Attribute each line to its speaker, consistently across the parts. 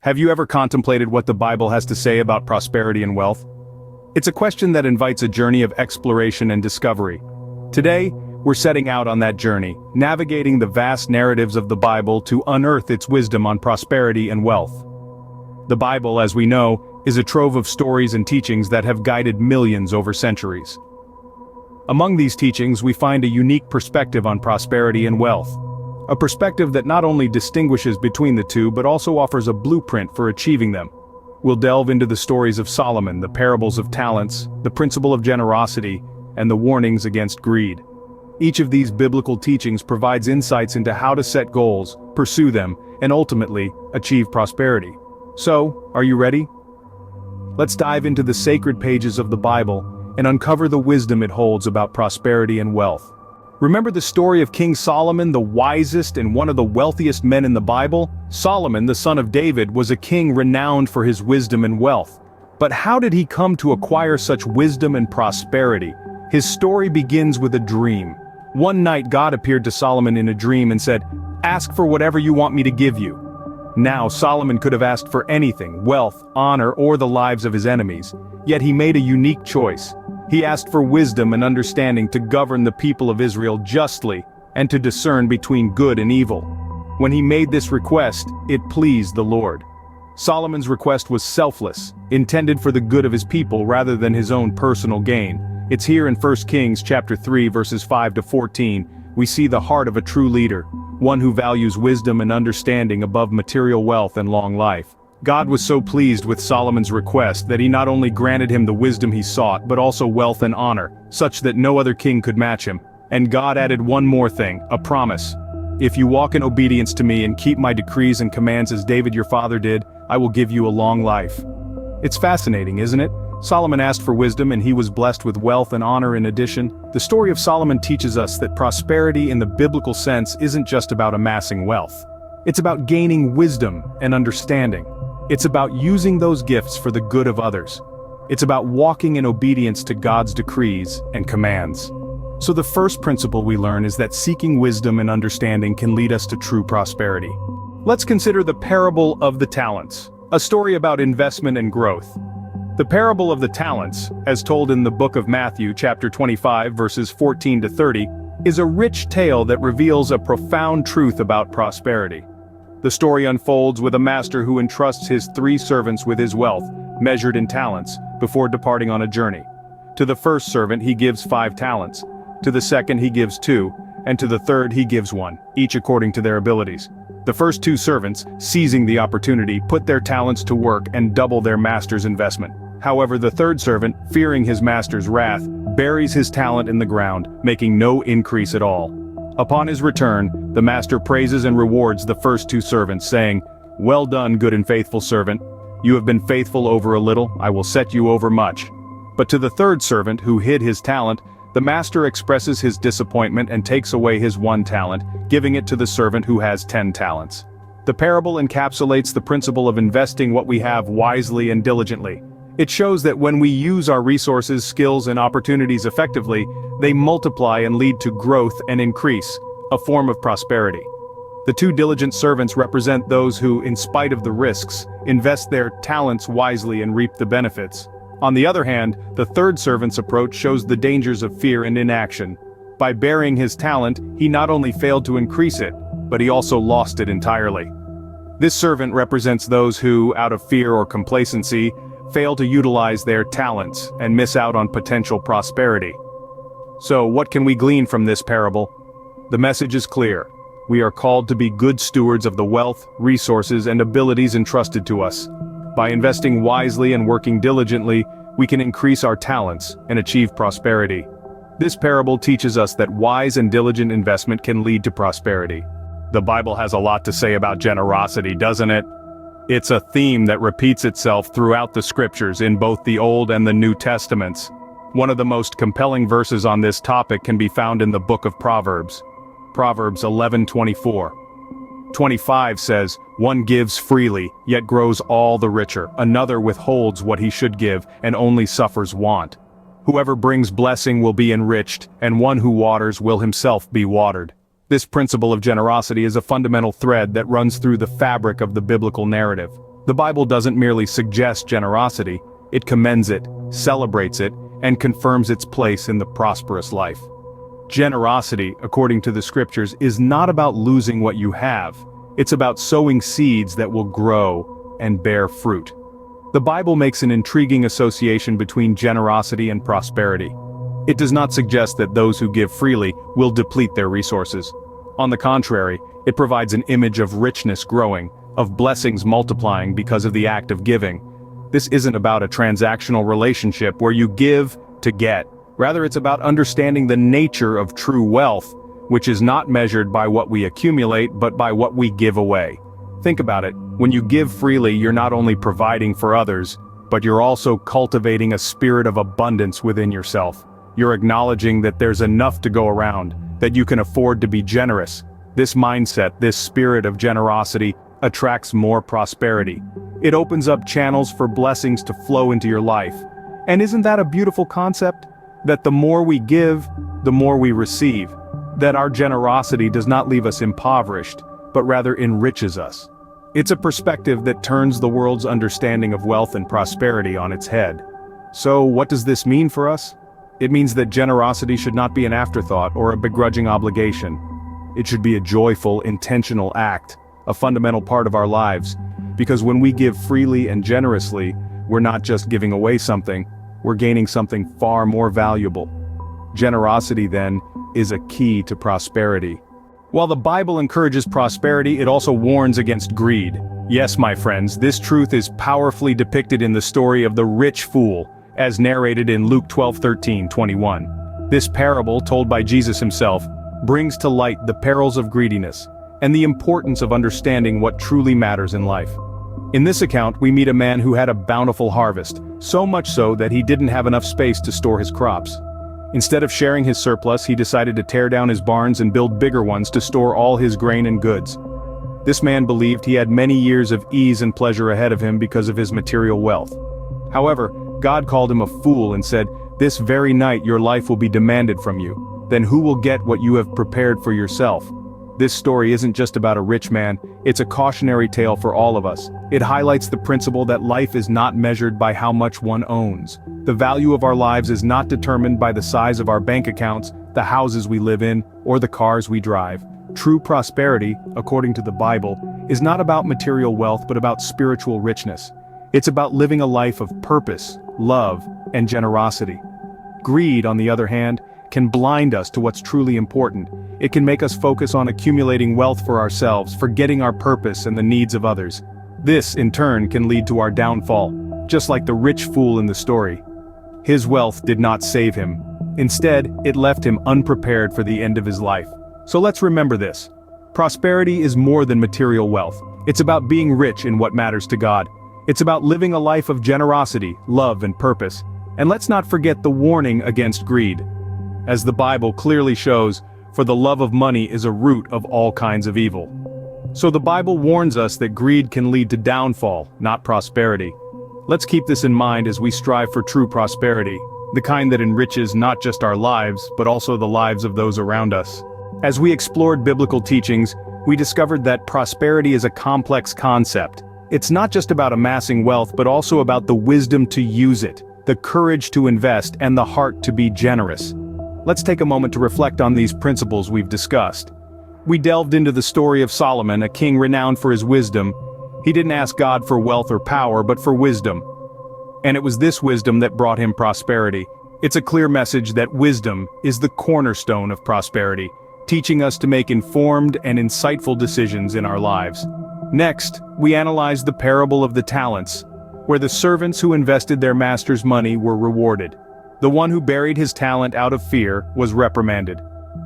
Speaker 1: Have you ever contemplated what the Bible has to say about prosperity and wealth? It's a question that invites a journey of exploration and discovery. Today, we're setting out on that journey, navigating the vast narratives of the Bible to unearth its wisdom on prosperity and wealth. The Bible, as we know, is a trove of stories and teachings that have guided millions over centuries. Among these teachings, we find a unique perspective on prosperity and wealth. A perspective that not only distinguishes between the two but also offers a blueprint for achieving them. We'll delve into the stories of Solomon, the parables of talents, the principle of generosity, and the warnings against greed. Each of these biblical teachings provides insights into how to set goals, pursue them, and ultimately, achieve prosperity. So, are you ready? Let's dive into the sacred pages of the Bible and uncover the wisdom it holds about prosperity and wealth. Remember the story of King Solomon, the wisest and one of the wealthiest men in the Bible? Solomon, the son of David, was a king renowned for his wisdom and wealth. But how did he come to acquire such wisdom and prosperity? His story begins with a dream. One night God appeared to Solomon in a dream and said, "Ask for whatever you want me to give you." Now Solomon could have asked for anything, wealth, honor, or the lives of his enemies. Yet he made a unique choice. He asked for wisdom and understanding to govern the people of Israel justly, and to discern between good and evil. When he made this request, it pleased the Lord. Solomon's request was selfless, intended for the good of his people rather than his own personal gain. It's here in 1 Kings chapter 3 verses 5 to 14, we see the heart of a true leader, one who values wisdom and understanding above material wealth and long life. God was so pleased with Solomon's request that he not only granted him the wisdom he sought but also wealth and honor, such that no other king could match him. And God added one more thing, a promise. "If you walk in obedience to me and keep my decrees and commands as David your father did, I will give you a long life." It's fascinating, isn't it? Solomon asked for wisdom and he was blessed with wealth and honor in addition. The story of Solomon teaches us that prosperity in the biblical sense isn't just about amassing wealth. It's about gaining wisdom and understanding. It's about using those gifts for the good of others. It's about walking in obedience to God's decrees and commands. So the first principle we learn is that seeking wisdom and understanding can lead us to true prosperity. Let's consider the parable of the talents, a story about investment and growth. The parable of the talents, as told in the book of Matthew chapter 25 verses 14 to 30, is a rich tale that reveals a profound truth about prosperity. The story unfolds with a master who entrusts his 3 servants with his wealth, measured in talents, before departing on a journey. To the first servant he gives 5 talents, to the second he gives 2, and to the third he gives 1, each according to their abilities. The first 2 servants, seizing the opportunity, put their talents to work and double their master's investment. However, the third servant, fearing his master's wrath, buries his talent in the ground, making no increase at all. Upon his return, the master praises and rewards the first 2 servants, saying, "Well done, good and faithful servant. You have been faithful over a little, I will set you over much." But to the third servant, who hid his talent, the master expresses his disappointment and takes away his 1 talent, giving it to the servant who has 10 talents. The parable encapsulates the principle of investing what we have wisely and diligently. It shows that when we use our resources, skills, and opportunities effectively, they multiply and lead to growth and increase, a form of prosperity. The 2 diligent servants represent those who, in spite of the risks, invest their talents wisely and reap the benefits. On the other hand, the third servant's approach shows the dangers of fear and inaction. By burying his talent, he not only failed to increase it, but he also lost it entirely. This servant represents those who, out of fear or complacency, fail to utilize their talents and miss out on potential prosperity. So, what can we glean from this parable? The message is clear. We are called to be good stewards of the wealth, resources, and abilities entrusted to us. By investing wisely and working diligently, we can increase our talents and achieve prosperity. This parable teaches us that wise and diligent investment can lead to prosperity. The Bible has a lot to say about generosity, doesn't it? It's a theme that repeats itself throughout the scriptures in both the Old and the New Testaments. One of the most compelling verses on this topic can be found in the book of Proverbs. Proverbs 11:24. 25 says, "One gives freely, yet grows all the richer. Another withholds what he should give, and only suffers want. Whoever brings blessing will be enriched, and one who waters will himself be watered." This principle of generosity is a fundamental thread that runs through the fabric of the biblical narrative. The Bible doesn't merely suggest generosity, it commends it, celebrates it, and confirms its place in the prosperous life. Generosity, according to the scriptures, is not about losing what you have. It's about sowing seeds that will grow and bear fruit. The Bible makes an intriguing association between generosity and prosperity. It does not suggest that those who give freely will deplete their resources. On the contrary, it provides an image of richness growing, of blessings multiplying because of the act of giving. This isn't about a transactional relationship where you give to get. Rather, it's about understanding the nature of true wealth, which is not measured by what we accumulate but by what we give away. Think about it, when you give freely, you're not only providing for others, but you're also cultivating a spirit of abundance within yourself. You're acknowledging that there's enough to go around, that you can afford to be generous. This mindset, this spirit of generosity, attracts more prosperity. It opens up channels for blessings to flow into your life. And isn't that a beautiful concept? That the more we give, the more we receive. That our generosity does not leave us impoverished, but rather enriches us. It's a perspective that turns the world's understanding of wealth and prosperity on its head. So, what does this mean for us? It means that generosity should not be an afterthought or a begrudging obligation. It should be a joyful, intentional act, a fundamental part of our lives. Because when we give freely and generously, we're not just giving away something, we're gaining something far more valuable. Generosity, then, is a key to prosperity. While the Bible encourages prosperity, it also warns against greed. Yes, my friends, this truth is powerfully depicted in the story of the rich fool, as narrated in Luke 12:13-21. This parable, told by Jesus himself, brings to light the perils of greediness and the importance of understanding what truly matters in life. In this account, we meet a man who had a bountiful harvest, so much so that he didn't have enough space to store his crops. Instead of sharing his surplus, he decided to tear down his barns and build bigger ones to store all his grain and goods. This man believed he had many years of ease and pleasure ahead of him because of his material wealth. However, God called him a fool and said, "This very night your life will be demanded from you. Then who will get what you have prepared for yourself?" This story isn't just about a rich man, it's a cautionary tale for all of us. It highlights the principle that life is not measured by how much one owns. The value of our lives is not determined by the size of our bank accounts, the houses we live in, or the cars we drive. True prosperity, according to the Bible, is not about material wealth but about spiritual richness. It's about living a life of purpose, love, and generosity. Greed, on the other hand, can blind us to what's truly important. It can make us focus on accumulating wealth for ourselves, forgetting our purpose and the needs of others. This, in turn, can lead to our downfall, just like the rich fool in the story. His wealth did not save him. Instead, it left him unprepared for the end of his life. So let's remember this. Prosperity is more than material wealth. It's about being rich in what matters to God. It's about living a life of generosity, love, and purpose. And let's not forget the warning against greed. As the Bible clearly shows, for the love of money is a root of all kinds of evil. So the Bible warns us that greed can lead to downfall, not prosperity. Let's keep this in mind as we strive for true prosperity, the kind that enriches not just our lives, but also the lives of those around us. As we explored biblical teachings, we discovered that prosperity is a complex concept. It's not just about amassing wealth, but also about the wisdom to use it, the courage to invest, and the heart to be generous. Let's take a moment to reflect on these principles we've discussed. We delved into the story of Solomon, a king renowned for his wisdom. He didn't ask God for wealth or power, but for wisdom. And it was this wisdom that brought him prosperity. It's a clear message that wisdom is the cornerstone of prosperity, teaching us to make informed and insightful decisions in our lives. Next, we analyzed the parable of the talents, where the servants who invested their master's money were rewarded. The one who buried his talent out of fear was reprimanded.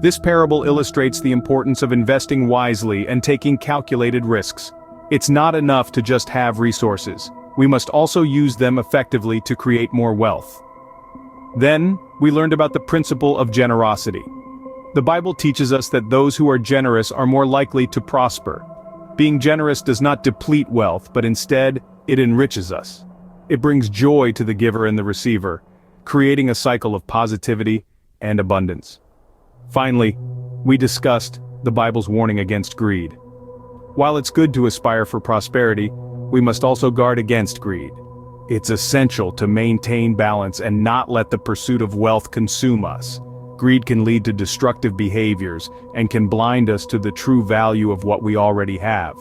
Speaker 1: This parable illustrates the importance of investing wisely and taking calculated risks. It's not enough to just have resources. We must also use them effectively to create more wealth. Then, we learned about the principle of generosity. The Bible teaches us that those who are generous are more likely to prosper. Being generous does not deplete wealth, but instead, it enriches us. It brings joy to the giver and the receiver, creating a cycle of positivity and abundance. Finally, we discussed the Bible's warning against greed. While it's good to aspire for prosperity, we must also guard against greed. It's essential to maintain balance and not let the pursuit of wealth consume us. Greed can lead to destructive behaviors and can blind us to the true value of what we already have.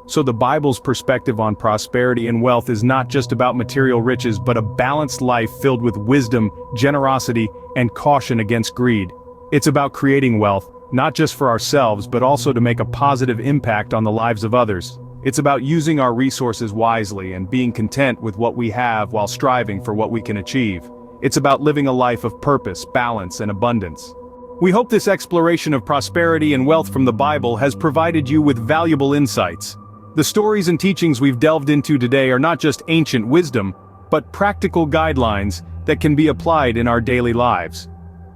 Speaker 1: So the Bible's perspective on prosperity and wealth is not just about material riches but a balanced life filled with wisdom, generosity, and caution against greed. It's about creating wealth, not just for ourselves but also to make a positive impact on the lives of others. It's about using our resources wisely and being content with what we have while striving for what we can achieve. It's about living a life of purpose, balance, and abundance. We hope this exploration of prosperity and wealth from the Bible has provided you with valuable insights. The stories and teachings we've delved into today are not just ancient wisdom, but practical guidelines that can be applied in our daily lives.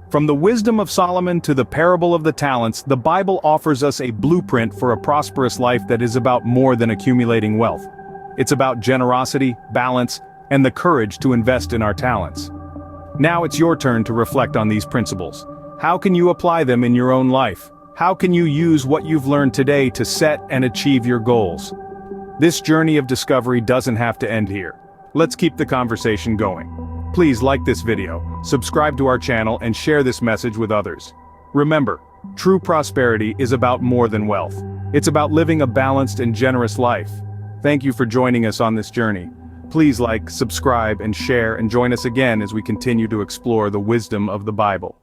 Speaker 1: From the wisdom of Solomon to the parable of the talents, the Bible offers us a blueprint for a prosperous life that is about more than accumulating wealth. It's about generosity, balance, and the courage to invest in our talents. Now it's your turn to reflect on these principles. How can you apply them in your own life? How can you use what you've learned today to set and achieve your goals? This journey of discovery doesn't have to end here. Let's keep the conversation going. Please like this video, subscribe to our channel, and share this message with others. Remember, true prosperity is about more than wealth. It's about living a balanced and generous life. Thank you for joining us on this journey. Please like, subscribe, and share, and join us again as we continue to explore the wisdom of the Bible.